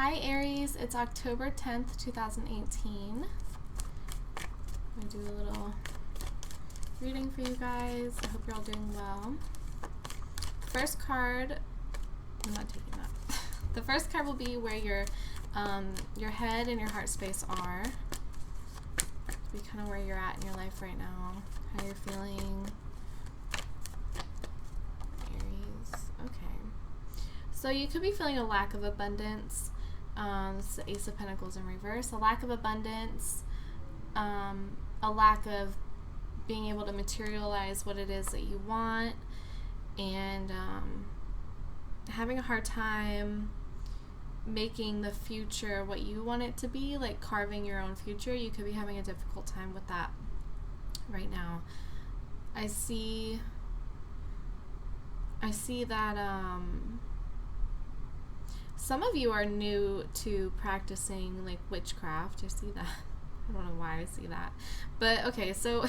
Hi Aries, it's October 10th, 2018. I'm going to do a little reading for you guys. I hope you're all doing well. First card, I'm not taking that. The first card will be where your head and your heart space are. Be kind of where you're at in your life right now, how you're feeling. Aries, okay. So you could be feeling a lack of abundance. This is the Ace of Pentacles in reverse. A lack of abundance, a lack of being able to materialize what it is that you want, and having a hard time making the future what you want it to be, like carving your own future. You could be having a difficult time with that right now. I see that some of you are new to practicing like witchcraft. You see that? I don't know why I see that. But okay, so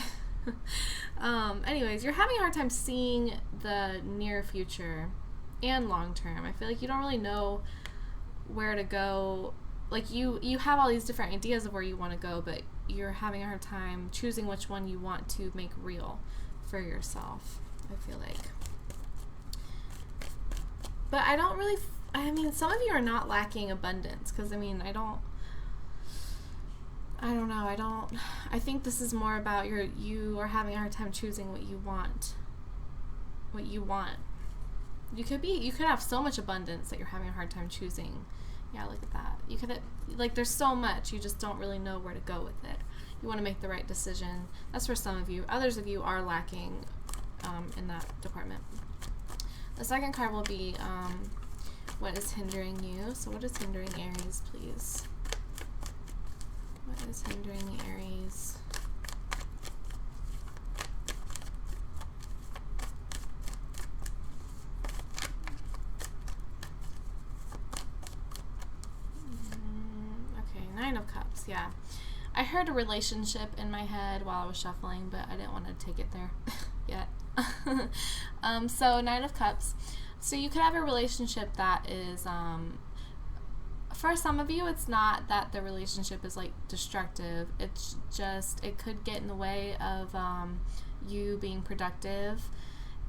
anyways, you're having a hard time seeing the near future and long term. I feel like you don't really know where to go. Like you have all these different ideas of where you want to go, but you're having a hard time choosing which one you want to make real for yourself, I feel like. But I don't really some of you are not lacking abundance, because I think this is more about you are having a hard time choosing what you want. You could have so much abundance that you're having a hard time choosing. Yeah, look at that. You could there's so much, you just don't really know where to go with it. You want to make the right decision. That's for some of you. Others of you are lacking in that department. The second card will be what is hindering you. So what is hindering Aries, please? What is hindering Aries? Okay, Nine of Cups, yeah. I heard a relationship in my head while I was shuffling, but I didn't want to take it there yet. So Nine of Cups. So you could have a relationship that is, for some of you, it's not that the relationship is like destructive. It's just, it could get in the way of you being productive.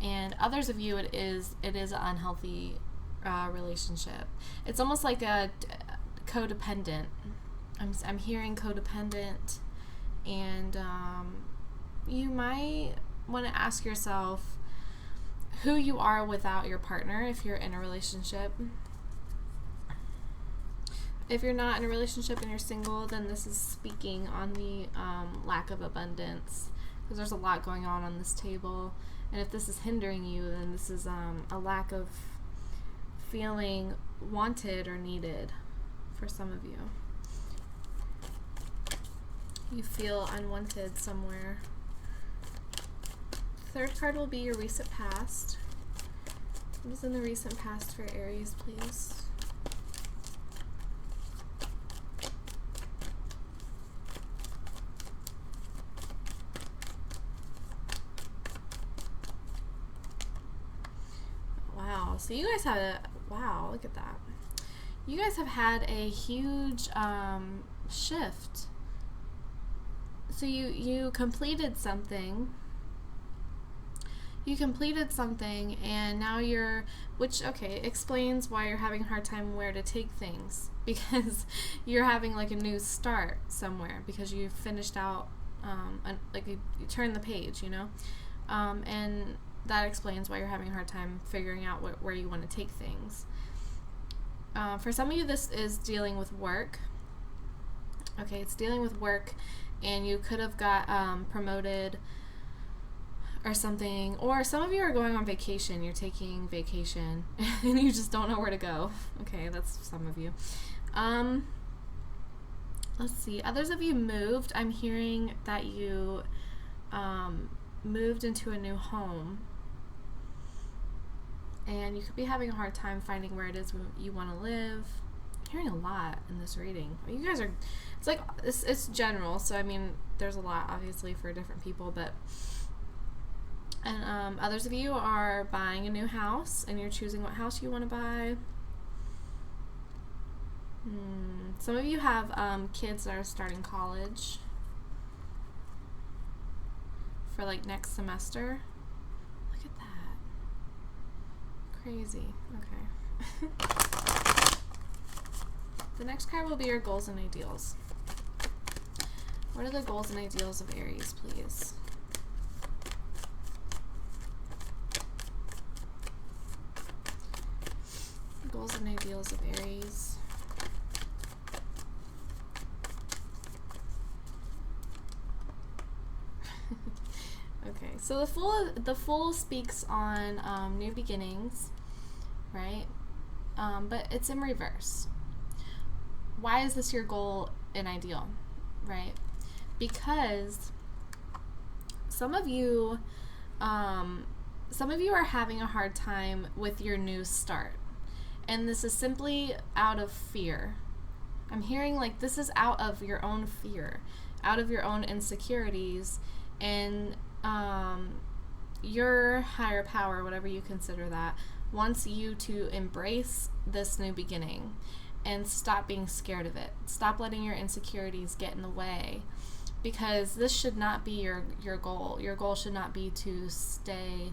And others of you, it is an unhealthy relationship. It's almost like a codependent. I'm hearing codependent, and you might want to ask yourself who you are without your partner if you're in a relationship. If you're not in a relationship and you're single, then this is speaking on the lack of abundance, because there's a lot going on this table. And if this is hindering you, then this is a lack of feeling wanted or needed for some of you. You feel unwanted somewhere. Third card will be your recent past. What is in the recent past for Aries, please? Wow, so you guys had wow, look at that. You guys have had a huge shift. So you completed something. You completed something, and now which explains why you're having a hard time where to take things, because you're having like a new start somewhere, because you finished out, you turned the page, and that explains why you're having a hard time figuring out where you want to take things. For some of you, this is dealing with work. Okay, it's dealing with work, and you could have got promoted or something, or some of you are going on vacation. You're taking vacation and you just don't know where to go. Okay, that's some of you. Let's see. Others of you moved. I'm hearing that you moved into a new home, and you could be having a hard time finding where it is you want to live. I'm hearing a lot in this reading. You guys are, it's general, so there's a lot obviously for different people, but and others of you are buying a new house, and you're choosing what house you want to buy. Some of you have kids that are starting college for like next semester. Look at that. Crazy. Okay. The next card will be your goals and ideals. What are the goals and ideals of Aries, please? Goals and ideals of Aries. Okay, so the Fool speaks on new beginnings, right? But it's in reverse. Why is this your goal and ideal, right? Because some of you are having a hard time with your new start, and this is simply out of fear. I'm hearing like this is out of your own fear, out of your own insecurities, and your higher power, whatever you consider that, wants you to embrace this new beginning and stop being scared of it. Stop letting your insecurities get in the way, because this should not be your goal. Your goal should not be to stay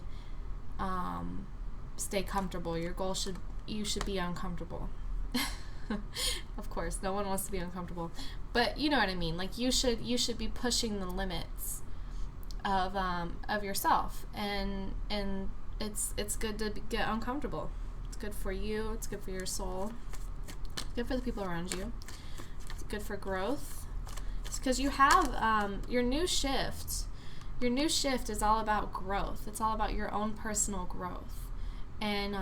comfortable. You should be uncomfortable. Of course, no one wants to be uncomfortable, but you know what I mean. Like you should be pushing the limits of yourself, and it's good to get uncomfortable. It's good for you. It's good for your soul. It's good for the people around you. It's good for growth. It's because you have your new shift. Your new shift is all about growth. It's all about your own personal growth, and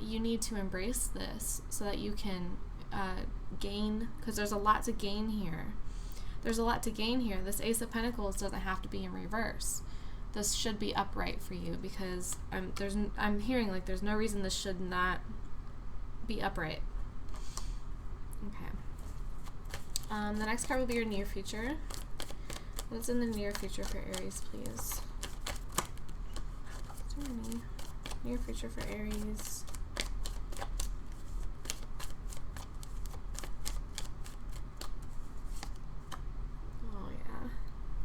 you need to embrace this so that you can gain. Because there's a lot to gain here. There's a lot to gain here. This Ace of Pentacles doesn't have to be in reverse. This should be upright for you, because I'm hearing like there's no reason this should not be upright. Okay. The next card will be your near future. What's in the near future for Aries, please? Is there any near future for Aries?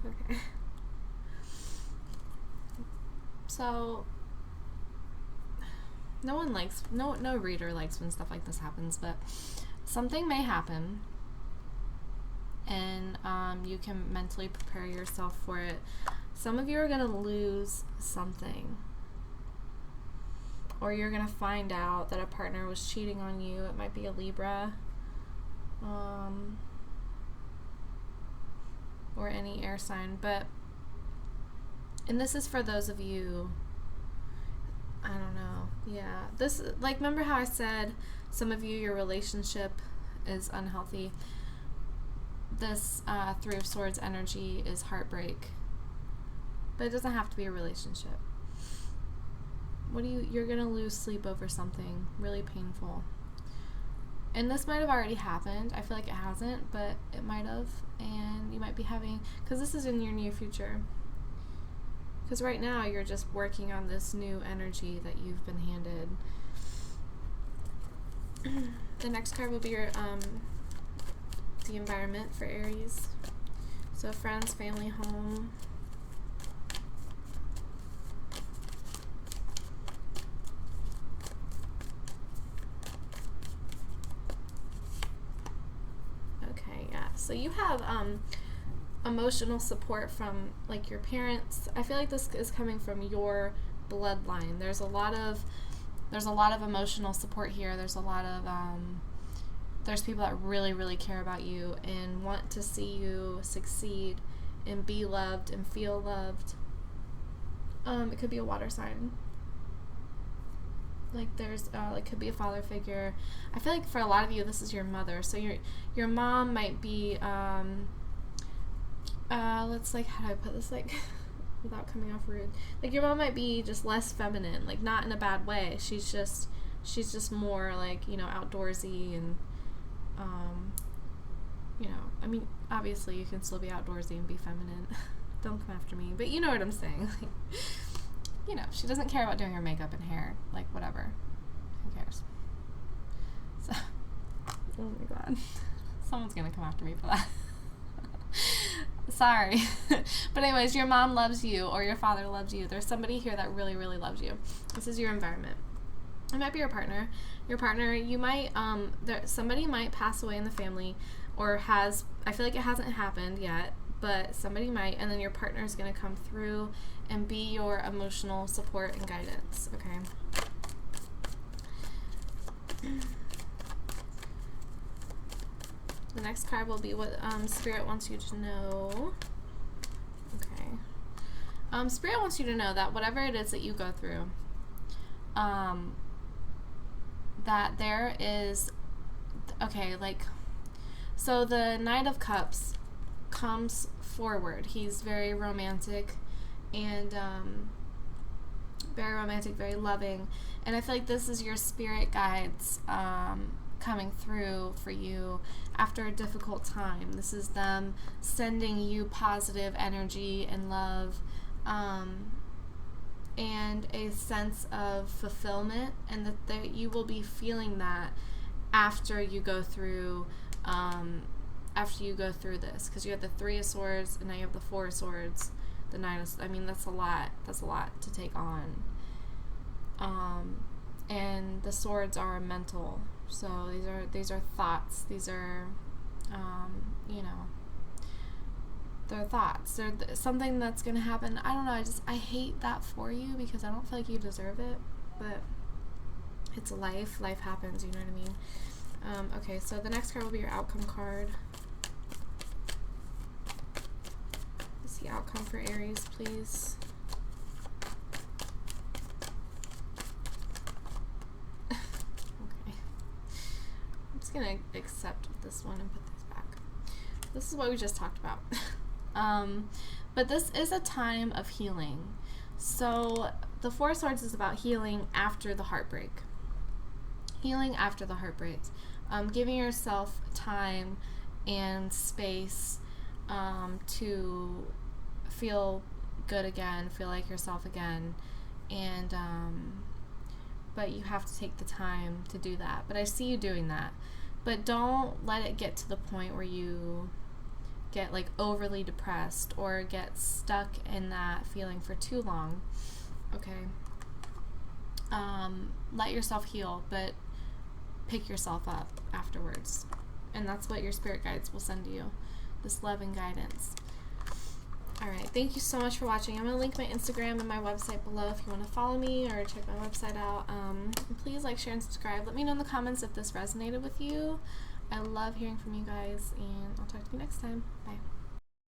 Okay. So no reader likes when stuff like this happens, but something may happen, and you can mentally prepare yourself for it. Some of you are gonna lose something, or you're gonna find out that a partner was cheating on you. It might be a Libra, or any air sign, and this is for those of you, I don't know, yeah, this, like, remember how I said some of you, your relationship is unhealthy? This Three of Swords energy is heartbreak, but it doesn't have to be a relationship. You're gonna lose sleep over something really painful. And this might have already happened. I feel like it hasn't, but it might have. And you might be having, because this is in your near future. Because right now you're just working on this new energy that you've been handed. The next card will be your the environment for Aries. So friends, family, home. So you have emotional support from like your parents. I feel like this is coming from your bloodline. There's a lot of emotional support here. There's a lot of there's people that really, really care about you and want to see you succeed and be loved and feel loved. It could be a water sign. Like there's could be a father figure. I feel like for a lot of you this is your mother. So your mom might be let's, like, how do I put this, like, without coming off rude? Like your mom might be just less feminine, like not in a bad way. She's just more like, you know, outdoorsy and you know, I mean, obviously you can still be outdoorsy and be feminine. Don't come after me, but you know what I'm saying. Like, you know, she doesn't care about doing her makeup and hair. Like, whatever. Who cares? Oh my god. Someone's gonna come after me for that. Sorry. But anyways, your mom loves you or your father loves you. There's somebody here that really, really loves you. This is your environment. It might be your partner. Your partner, you might, somebody might pass away in the family or has, I feel like it hasn't happened yet, but somebody might, and then your partner is going to come through and be your emotional support and guidance, okay? The next card will be what Spirit wants you to know. Okay. Spirit wants you to know that whatever it is that you go through, that there is, okay, like, so the Knight of Cups comes forward. He's very romantic and very loving. And I feel like this is your spirit guides coming through for you after a difficult time. This is them sending you positive energy and love and a sense of fulfillment, and that you will be feeling that after you go through this, because you have the Three of Swords and now you have the Four of Swords, the Nine of, I mean, that's a lot to take on. And the swords are mental, so these are thoughts, these are you know, they're thoughts, they're something that's gonna happen. I don't know, I hate that for you because I don't feel like you deserve it, but it's life happens, you know what I mean? Okay, so the next card will be your outcome card. What's the outcome for Aries, please? Okay. I'm just going to accept this one and put this back. This is what we just talked about. But this is a time of healing. So the Four of Swords is about healing after the heartbreak. Healing after the heartbreak. Giving yourself time and space to feel good again, feel like yourself again, and but you have to take the time to do that. But I see you doing that. But don't let it get to the point where you get like overly depressed or get stuck in that feeling for too long. Okay. Let yourself heal, but pick yourself up afterwards. And that's what your spirit guides will send you, this love and guidance. Alright, thank you so much for watching. I'm going to link my Instagram and my website below if you want to follow me or check my website out. Please like, share, and subscribe. Let me know in the comments if this resonated with you. I love hearing from you guys, and I'll talk to you next time. Bye.